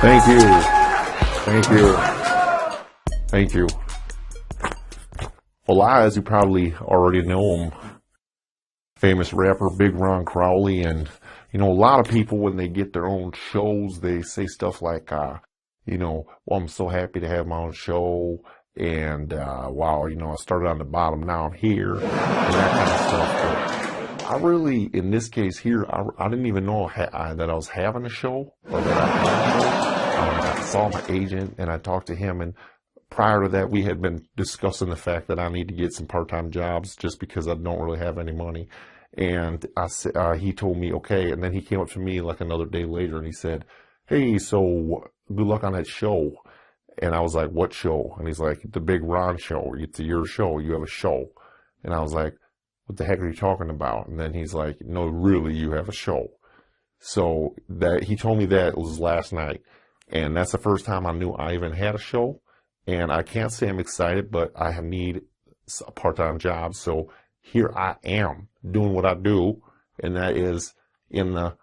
Thank you. Thank you. Thank you. Well, as you probably already know him, famous rapper Big Ron Crowley, and a lot of people when they get their own shows, they say stuff like, well, I'm so happy to have my own show, and wow, I started on the bottom, now I'm here, and that kind of stuff. But I really, in this case here, I didn't even know that I was having a show, or that I had a show. I saw my agent, and I talked to him, and prior to that, we had been discussing the fact that I need to get some part-time jobs just because I don't really have any money. And he told me, okay. And then he came up to me like another day later and he said, hey, so good luck on that show. And I was like, what show? And he's like, the Big Ron show. It's your show. You have a show. And I was like, what the heck are you talking about? And then he's like, no, really, you have a show. So that he told me that it was last night. And that's the first time I knew I even had a show. And I can't say I'm excited, but I need a part-time job. So here I am doing what I do, and that is in the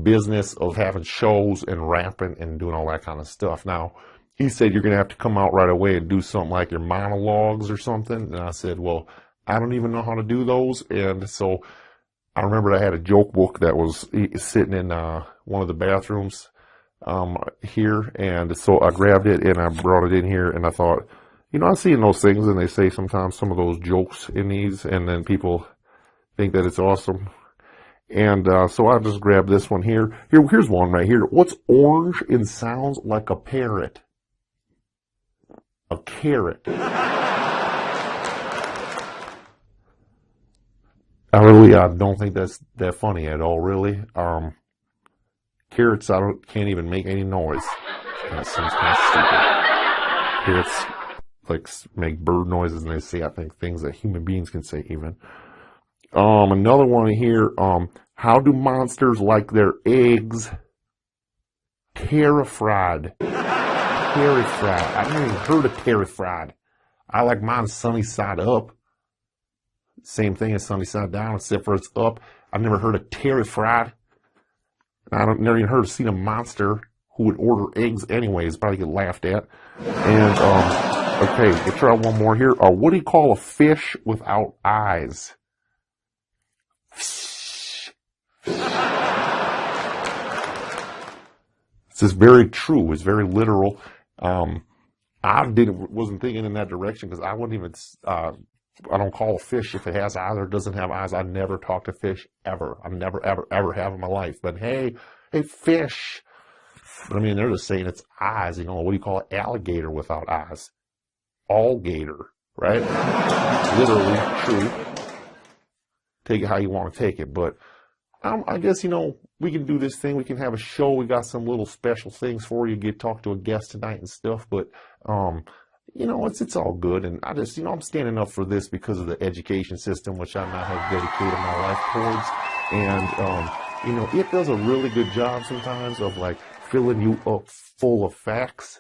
business of having shows and rapping and doing all that kind of stuff. Now, he said you're going to have to come out right away and do something like your monologues or something. And I said, well, I don't even know how to do those. And so I remembered I had a joke book that was sitting in one of the bathrooms here, and so I grabbed it and I brought it in here, and I thought, I've seen those things, and they say sometimes some of those jokes in these, and then people think that it's awesome. And so I just grabbed this one here. Here's one right here. What's orange and sounds like a parrot? A carrot. I don't think that's that funny at all, really. Carrots, can't even make any noise. That seems kind of stupid. Carrots make bird noises, and they say, I think, things that human beings can say even. Another one here. How do monsters like their eggs? Terrified. Terrified. I've never even heard of terrified. I like mine sunny side up. Same thing as sunny side down, except for it's up. I've never heard of terrified. Never even heard of seen a monster who would order eggs anyways. Probably get laughed at. And, okay, we'll try one more here. What do you call a fish without eyes? This is very true. It's very literal. I wasn't thinking in that direction because I wouldn't even, I don't call a fish if it has eyes or doesn't have eyes. I never talk to fish ever. I never, ever, ever have in my life. But hey, fish. But I mean, they're just saying it's eyes. What do you call an alligator without eyes? Alligator, right? Literally true. Take it how you want to take it. But I guess, we can do this thing. We can have a show. We got some little special things for you. Get talk to a guest tonight and stuff. But, it's all good. And I just, I'm standing up for this because of the education system, which I now have dedicated my life towards. And, it does a really good job sometimes of filling you up full of facts,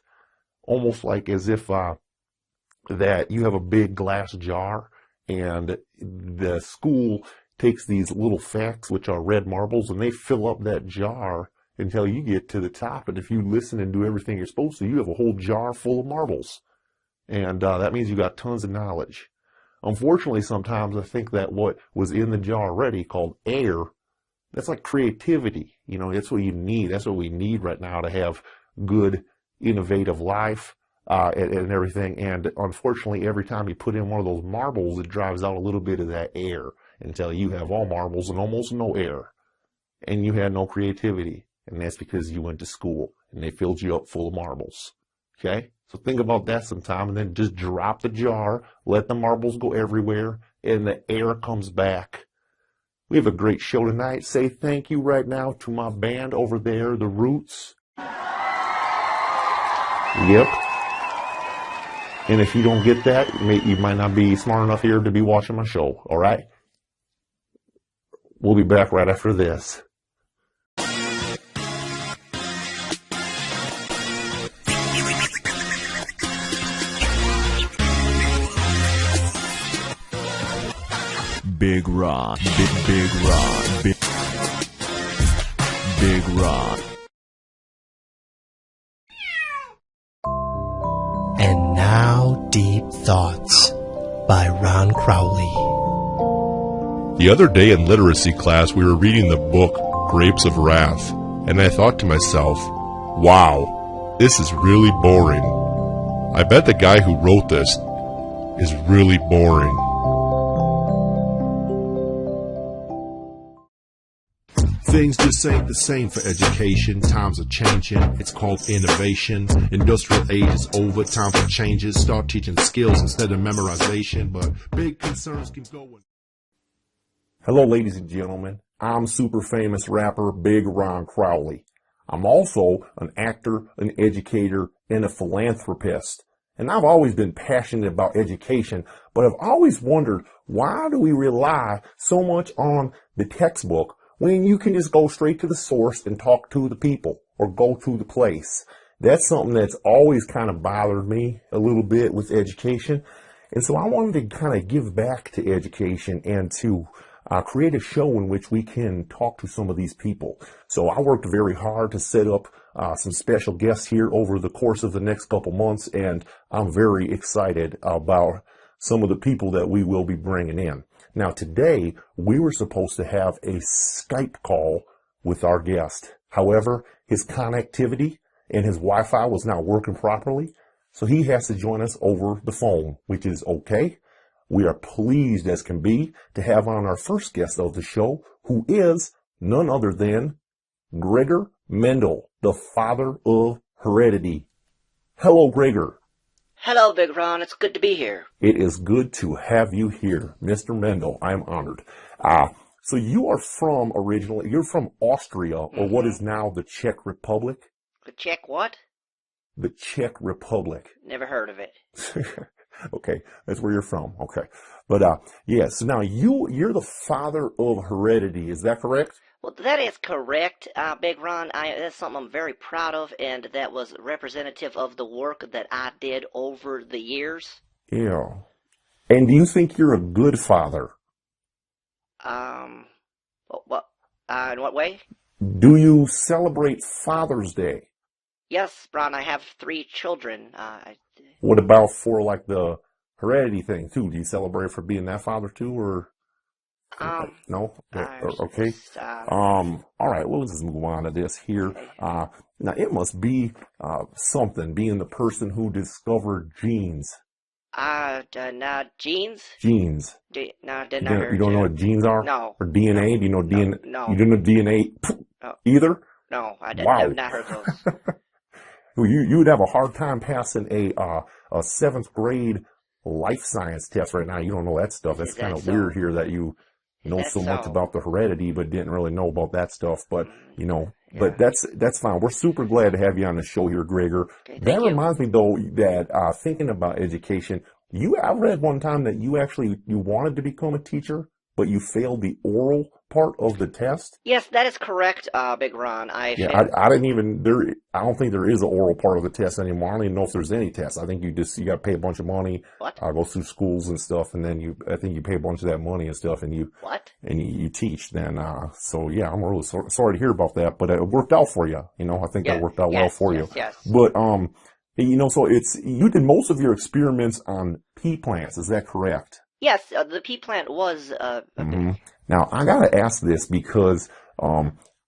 almost like as if that you have a big glass jar and the school takes these little facts, which are red marbles, and they fill up that jar until you get to the top. And if you listen and do everything you're supposed to, you have a whole jar full of marbles. And that means you got tons of knowledge. Unfortunately, sometimes I think that what was in the jar already, called air, that's like creativity. That's what you need. That's what we need right now to have good, innovative life and everything. And unfortunately, every time you put in one of those marbles, it drives out a little bit of that air until you have all marbles and almost no air. And you had no creativity. And that's because you went to school and they filled you up full of marbles. Okay? So think about that sometime, and then just drop the jar, let the marbles go everywhere, and the air comes back. We have a great show tonight. Say thank you right now to my band over there, The Roots. Yep. And if you don't get that, you might not be smart enough here to be watching my show, all right? We'll be back right after this. Big Ron, Big Ron, Big Ron. Deep Thoughts by Ron Crowley. The other day in literacy class, we were reading the book Grapes of Wrath, and I thought to myself, wow, this is really boring. I bet the guy who wrote this is really boring. Things just ain't the same for education. Times are changing. It's called innovation. Industrial age is over. Time for changes. Start teaching skills instead of memorization. But big concerns keep going. Hello, ladies and gentlemen. I'm super famous rapper Big Ron Crowley. I'm also an actor, an educator, and a philanthropist. And I've always been passionate about education, but I've always wondered, why do we rely so much on the textbook when you can just go straight to the source and talk to the people or go to the place? That's something that's always kind of bothered me a little bit with education. And so I wanted to kind of give back to education and to create a show in which we can talk to some of these people. So I worked very hard to set up some special guests here over the course of the next couple months, and I'm very excited about some of the people that we will be bringing in. Now today, we were supposed to have a Skype call with our guest. However, his connectivity and his Wi-Fi was not working properly, so he has to join us over the phone, which is okay. We are pleased as can be to have on our first guest of the show, who is none other than Gregor Mendel, the father of heredity. Hello, Gregor. Hello, Big Ron. It's good to be here. It is good to have you here, Mr. Mendel. I'm honored. So you are from you're from Austria, or what is now the Czech Republic? The Czech what? The Czech Republic. Never heard of it. Okay, that's where you're from. Okay. But, yeah, so now you're the father of heredity. Is that correct? Well, that is correct, Big Ron. That's something I'm very proud of, and that was representative of the work that I did over the years. Yeah. And do you think you're a good father? What, in what way? Do you celebrate Father's Day? Yes, Ron, I have 3 children. What about for, like, the heredity thing, too? Do you celebrate for being that father, too, or? No? Okay. All right, well, let's just move on to this here. Now, it must be something, being the person who discovered genes. Genes? Genes. No, You don't know what genes are? No. Or DNA? Do you know DNA? No. You don't know DNA No. either? No, I've not heard those. Well, you would have a hard time passing a 7th grade life science test right now. You don't know that stuff. That's kind of weird here that you know so much about the heredity, but didn't really know about that stuff. But, you know, but that's fine. We're super glad to have you on the show here, Gregor. Okay, that reminds me, though, that thinking about education, I read one time that you wanted to become a teacher, but you failed the oral part of the test. Yes, that is correct, Big Ron. I don't think there is an oral part of the test anymore. I don't even know if there's any test. I think you got to pay a bunch of money, go through schools and stuff, and then I think you pay a bunch of that money and stuff, and you teach then. So yeah, I'm really sorry to hear about that, but it worked out for you. You know, I think that worked out well for you. Yes. But you know, so you did most of your experiments on pea plants. Is that correct? Yes, the pea plant was. Now, I gotta ask this because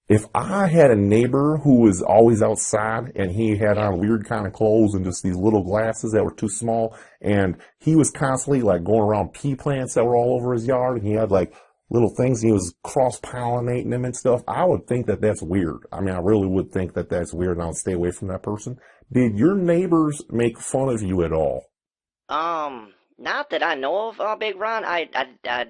if I had a neighbor who was always outside and he had on weird kind of clothes and just these little glasses that were too small, and he was constantly like going around pea plants that were all over his yard, and he had like little things, and he was cross-pollinating them and stuff, I would think that that's weird. I mean, I really would think that that's weird, and I would stay away from that person. Did your neighbors make fun of you at all? Not that I know of, Big Ron. I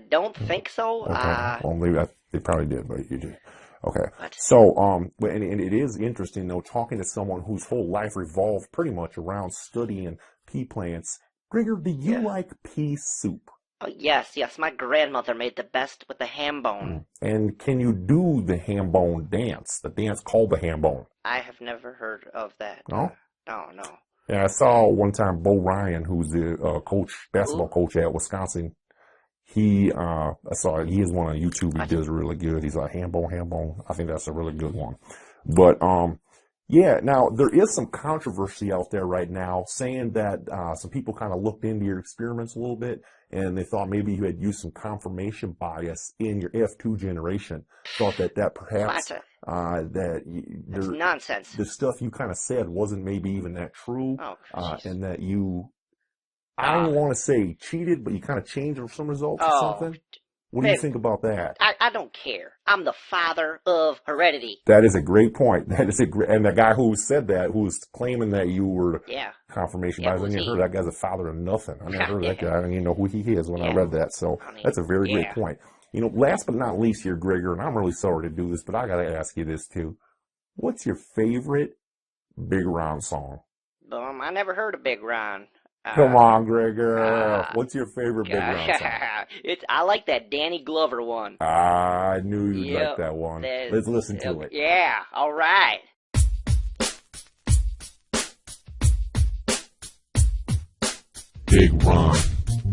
don't think so. Okay. Well, maybe they probably did, but you did. Okay. So, and it is interesting, though, talking to someone whose whole life revolved pretty much around studying pea plants. Gregor, do you like pea soup? Oh, yes. My grandmother made the best with the ham bone. And can you do the ham bone dance? The dance called the ham bone? I have never heard of that. No? No. Yeah, I saw one time Bo Ryan, who's the basketball coach at Wisconsin. I saw he has one on YouTube. He does really good. He's like ham bone. I think that's a really good one. But Yeah, now there is some controversy out there right now saying that some people kind of looked into your experiments a little bit and they thought maybe you had used some confirmation bias in your F2 generation. Thought that perhaps That's nonsense. the stuff you kind of said wasn't maybe even that true, Oh, and that you, I don't want to say cheated, but you kind of changed some results or something. What do you think about that? I don't care. I'm the father of heredity. That is a great point. That is a great, and the guy who said that, who was claiming that you were confirmation bias, I didn't heard that guy's a father of nothing. I never heard that guy. I didn't even know who he is when I read that. So that's a very great point. You know, last but not least here, Gregor, and I'm really sorry to do this, but I got to ask you this too. What's your favorite Big Ron song? I never heard of Big Ron. Come on, Gregor. What's your favorite Big Ron song? I like that Danny Glover one. I knew you'd like that one. Let's listen to it. Yeah, all right. Big Ron,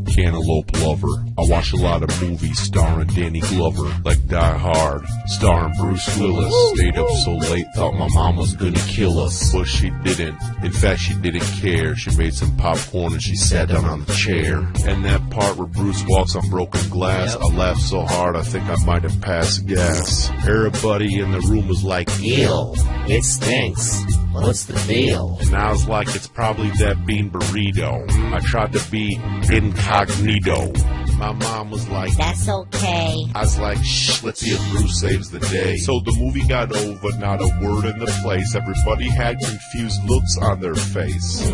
Cantaloupe Lover. I watch a lot of movies starring Danny Glover, like Die Hard, starring Bruce Willis. Stayed up so late, thought my mom was gonna kill us, but she didn't. In fact, she didn't care. She made some popcorn and she sat down on the chair. And that part where Bruce walks on broken glass, I laughed so hard I think I might have passed gas. Everybody in the room was like, Ew, it stinks. What's the deal? and I was like, it's probably that bean burrito. I tried to be incognito. My mom was like, That's okay. I was like, shh, let's see if Bruce saves the day. So the movie got over, not a word in the place. Everybody had confused looks on their face.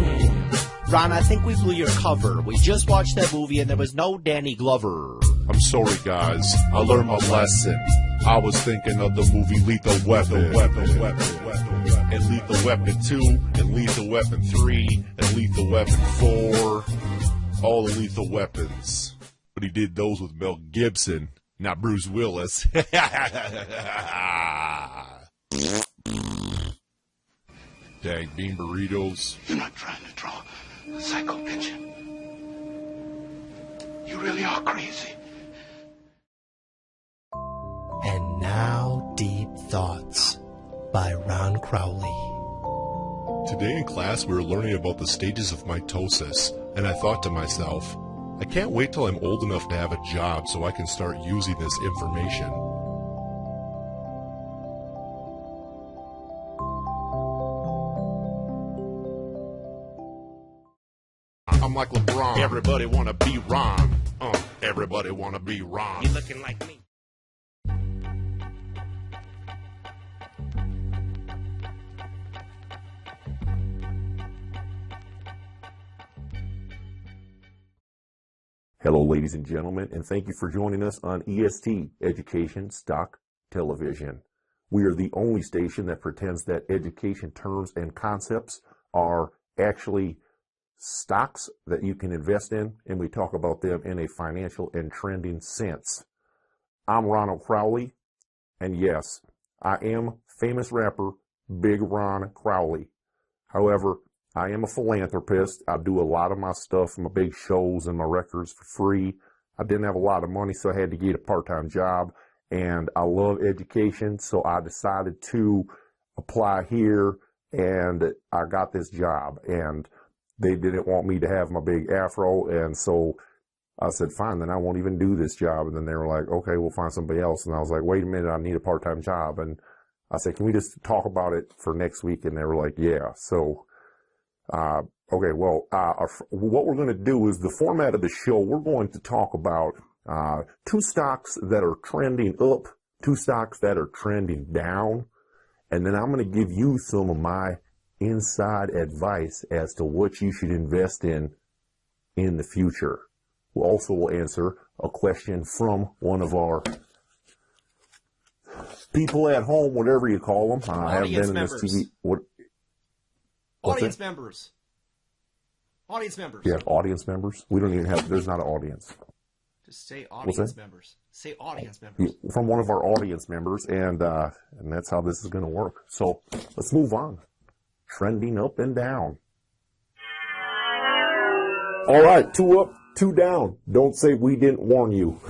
Ron, I think we blew your cover. We just watched that movie and there was no Danny Glover. I'm sorry, guys. I learned my lesson. I was thinking of the movie Lethal Weapon. And Lethal Weapon 2, and Lethal Weapon 3, and Lethal Weapon 4. All the Lethal Weapons. But he did those with Mel Gibson, not Bruce Willis. Dang bean burritos. You're not trying to draw a psycho picture. You really are crazy. And now, Deep Thoughts by Ron Crowley. Today in class we were learning about the stages of mitosis, and I thought to myself, I can't wait till I'm old enough to have a job so I can start using this information. I'm like LeBron. Everybody wanna be Ron. Everybody wanna be Ron. You looking like me. Hello, ladies and gentlemen, and thank you for joining us on EST, Education Stock Television. We are the only station that pretends that education terms and concepts are actually stocks that you can invest in, and we talk about them in a financial and trending sense. I'm Ronald Crowley, and yes, I am famous rapper Big Ron Crowley. However, I am a philanthropist. I do a lot of my stuff, my big shows and my records for free. I didn't have a lot of money, so I had to get a part-time job, and I love education, so I decided to apply here, and I got this job, and they didn't want me to have my big afro, and so I said, fine, then I won't even do this job. And then they were like, okay, we'll find somebody else. And I was like, wait a minute, I need a part-time job. And I said, can we just talk about it for next week? And they were like, yeah. So, okay, well, what we're going to do is the format of the show, we're going to talk about two stocks that are trending up, two stocks that are trending down, and then I'm going to give you some of my inside advice as to what you should invest in the future. We'll also answer a question from one of our people at home, whatever you call them. I have been in this TV. Audience members. Audience members. Yeah, audience members. We don't even have, there's not an audience. Just say audience members. Say audience members. Yeah, from one of our audience members, and that's how this is going to work. So let's move on. Trending up and down. All right, 2 up, 2 down. Don't say we didn't warn you.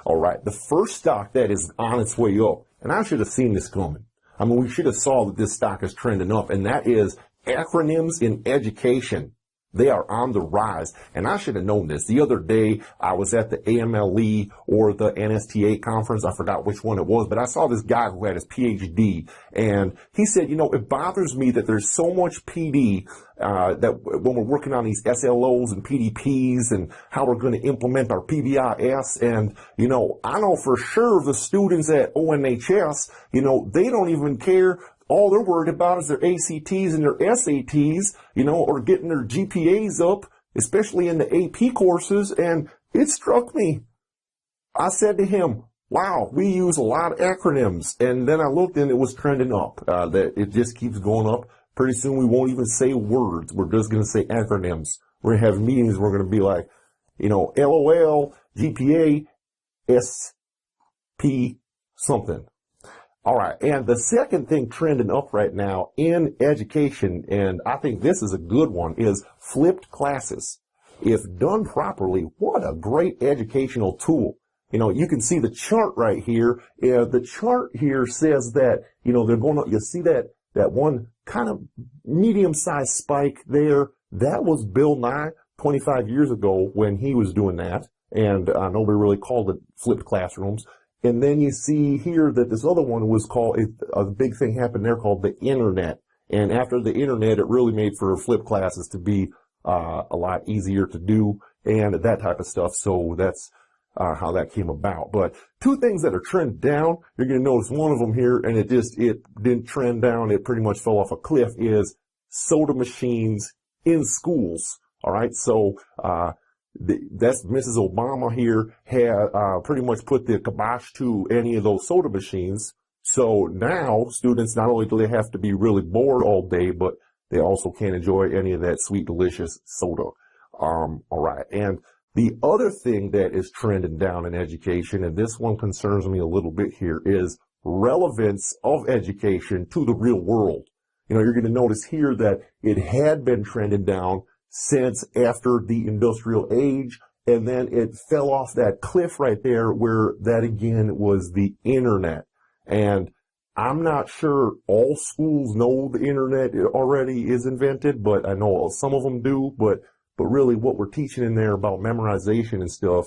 All right, the first stock that is on its way up, and I should have seen this coming. I mean, we should have saw that this stock is trending up, and that is acronyms in education. They are on the rise. And I should have known this. The other day, I was at the AMLE or the NSTA conference. I forgot which one it was, but I saw this guy who had his PhD, and he said, you know, it bothers me that there's so much PD, that when we're working on these SLOs and PDPs and how we're going to implement our PBIS. And, you know, I know for sure the students at ONHS, you know, they don't even care. All they're worried about is their ACTs and their SATs, you know, or getting their GPAs up, especially in the AP courses. And it struck me. I said to him, wow, we use a lot of acronyms. And then I looked and it was trending up. That it just keeps going up. Pretty soon we won't even say words. We're just going to say acronyms. We're going to have meetings. We're going to be like, you know, LOL, GPA, SP, something. All right. And the second thing trending up right now in education, and I think this is a good one, is flipped classes. If done properly, what a great educational tool. You know, you can see the chart right here. The chart here says that, you know, they're going to, you see that one kind of medium-sized spike there. That was Bill Nye 25 years ago when he was doing that. And nobody really called it flipped classrooms. And then you see here that this other one was called, a big thing happened there called the internet. And after the internet, it really made for flipped classes to be a lot easier to do and that type of stuff. So that's how that came about. But two things that are trend down, you're going to notice one of them here, and it didn't trend down. It pretty much fell off a cliff, is soda machines in schools. All right. So, that's Mrs. Obama here had pretty much put the kibosh to any of those soda machines. So now students, not only do they have to be really bored all day, but they also can't enjoy any of that sweet, delicious soda. All right. And the other thing that is trending down in education, and this one concerns me a little bit here, is relevance of education to the real world. You know, you're going to notice here that it had been trending down since after the industrial age, and then it fell off that cliff right there where that again was the internet. And I'm not sure all schools know the internet already is invented, but I know some of them do. But really what we're teaching in there about memorization and stuff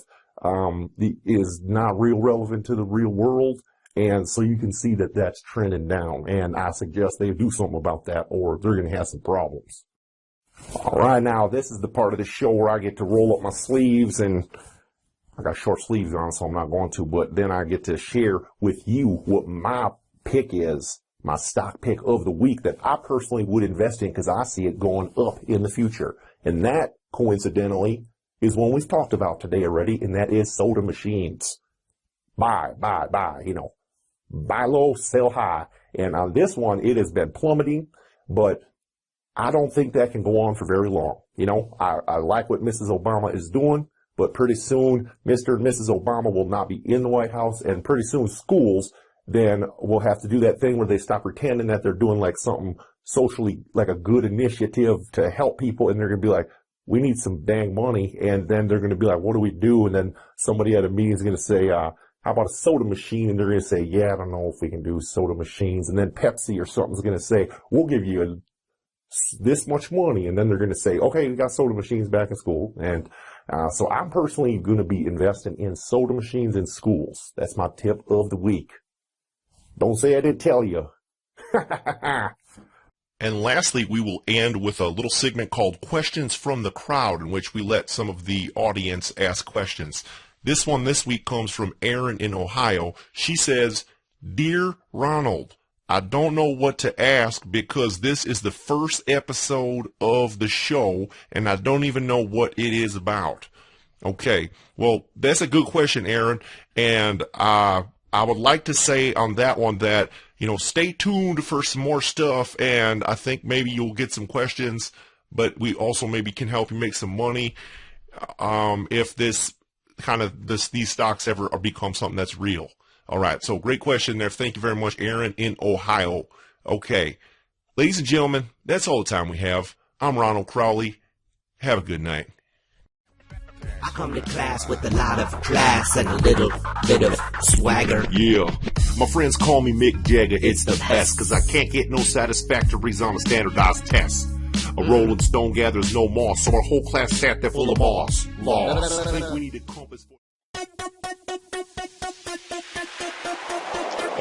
is not real relevant to the real world. And so you can see that that's trending down. And I suggest they do something about that, or they're going to have some problems. All right, now this is the part of the show where I get to roll up my sleeves, and I got short sleeves on, so I'm not going to, but then I get to share with you what my pick is, my stock pick of the week that I personally would invest in because I see it going up in the future. And that, coincidentally, is one we've talked about today already, and that is soda machines. Buy, you know, buy low, sell high. And on this one, it has been plummeting, but I don't think that can go on for very long. You know, I like what Mrs. Obama is doing, but pretty soon Mr. and Mrs. Obama will not be in the White House, and pretty soon schools then will have to do that thing where they stop pretending that they're doing like something socially, like a good initiative to help people, and they're going to be like, we need some dang money, and then they're going to be like, what do we do? And then somebody at a meeting is going to say, how about a soda machine? And they're going to say, yeah, I don't know if we can do soda machines. And then Pepsi or something's going to say, we'll give you this much money, and then they're going to say, okay, we got soda machines back in school. And so I'm personally going to be investing in soda machines in schools. That's my tip of the week. Don't say I didn't tell you. And lastly, we will end with a little segment called Questions from the Crowd, in which we let some of the audience ask questions. This one this week comes from Erin in Ohio. She says, Dear Ronald, I don't know what to ask because this is the first episode of the show, and I don't even know what it is about. Okay, well, that's a good question, Aaron, and I would like to say on that one that, you know, stay tuned for some more stuff, and I think maybe you'll get some questions, but we also maybe can help you make some money if these stocks ever become something that's real. All right, so great question there. Thank you very much, Aaron in Ohio. Okay, ladies and gentlemen, that's all the time we have. I'm Ronald Crowley. Have a good night. I come to class with a lot of class and a little bit of swagger. Yeah, my friends call me Mick Jagger, it's the best, cause I can't get no satisfactories on a standardized test. A Rolling Stone gathers no moss, so our whole class sat there full of moss. Lost. I think we need a compass for...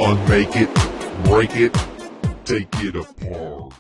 Unmake it, break it, take it apart.